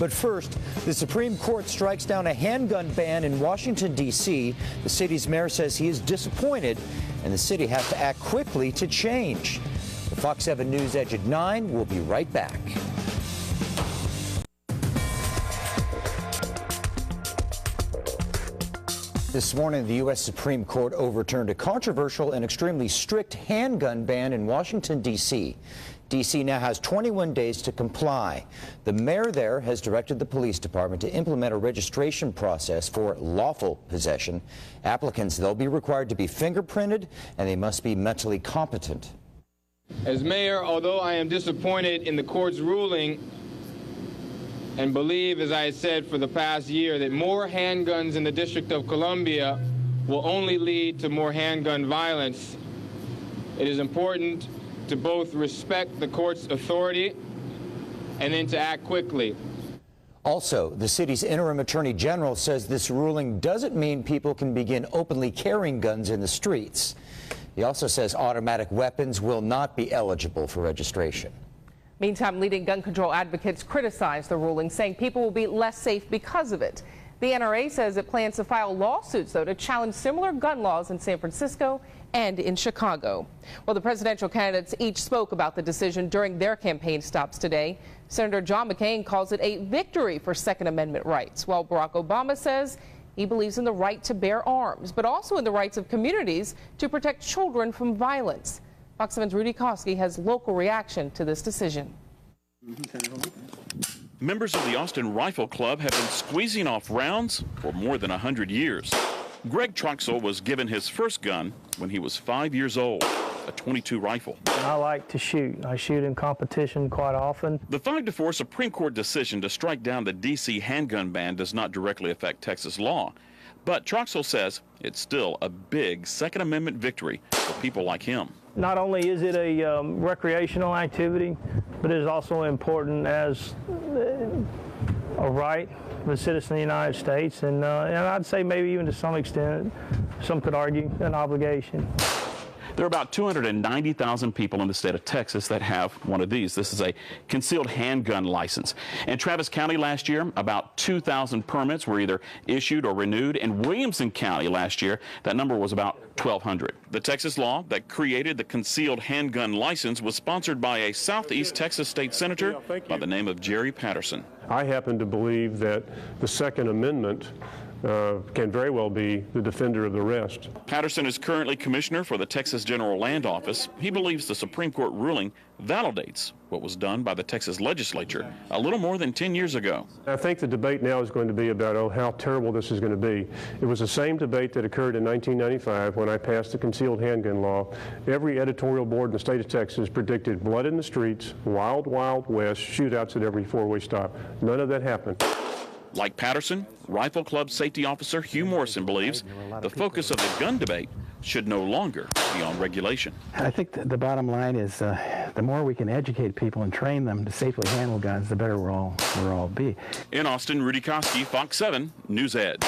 But first, the Supreme Court strikes down a handgun ban in Washington, D.C. The city's mayor says he is disappointed, and the city has to act quickly to change. The Fox 7 News Edge at 9 will be right back. This morning, the U.S. Supreme Court overturned a controversial and extremely strict handgun ban in Washington, D.C. D.C. now has 21 days to comply. The mayor there has directed the police department to implement a registration process for lawful possession. Applicants, they'll be required to be fingerprinted, and they must be mentally competent. As mayor, although I am disappointed in the court's ruling and believe, as I said for the past year, that more handguns in the District of Columbia will only lead to more handgun violence, it is important to both respect the court's authority and then to act quickly. Also, the city's interim attorney general says this ruling doesn't mean people can begin openly carrying guns in the streets. He also says automatic weapons will not be eligible for registration. Meantime, leading gun control advocates criticize the ruling, saying people will be less safe because of it. The NRA says it plans to file lawsuits, though, to challenge similar gun laws in San Francisco and in Chicago. Well, the presidential candidates each spoke about the decision during their campaign stops today. Senator John McCain calls it a victory for Second Amendment rights, while Barack Obama says he believes in the right to bear arms, but also in the rights of communities to protect children from violence. Fox 7's Rudy Koski has local reaction to this decision. Members of the Austin Rifle Club have been squeezing off rounds for more than 100 years. Greg Troxell was given his first gun when he was 5 years old, a .22 rifle. I like to shoot. I shoot in competition quite often. The 5-4 Supreme Court decision to strike down the D.C. handgun ban does not directly affect Texas law. But Troxell says it's still a big Second Amendment victory for people like him. Not only is it a recreational activity, but it is also important as a right of a citizen of the United States, and I'd say maybe even to some extent, some could argue, an obligation. There are about 290,000 people in the state of Texas that have one of these. This is a concealed handgun license. In Travis County last year, about 2,000 permits were either issued or renewed. In Williamson County last year, that number was about 1,200. The Texas law that created the concealed handgun license was sponsored by a Southeast Texas state senator by the name of Jerry Patterson. I happen to believe that the Second Amendment can very well be the defender of the rest. Patterson is currently commissioner for the Texas General Land Office. He believes the Supreme Court ruling validates what was done by the Texas legislature a little more than 10 years ago. I think the debate now is going to be about, oh, how terrible this is going to be. It was the same debate that occurred in 1995 when I passed the concealed handgun law. Every editorial board in the state of Texas predicted blood in the streets, wild, wild west, shootouts at every four-way stop. None of that happened. Like Patterson, Rifle Club safety officer Hugh Morrison believes the focus of the gun debate should no longer be on regulation. I think the bottom line is the more we can educate people and train them to safely handle guns, the better we'll all be. In Austin, Rudy Koski, Fox 7 News Edge.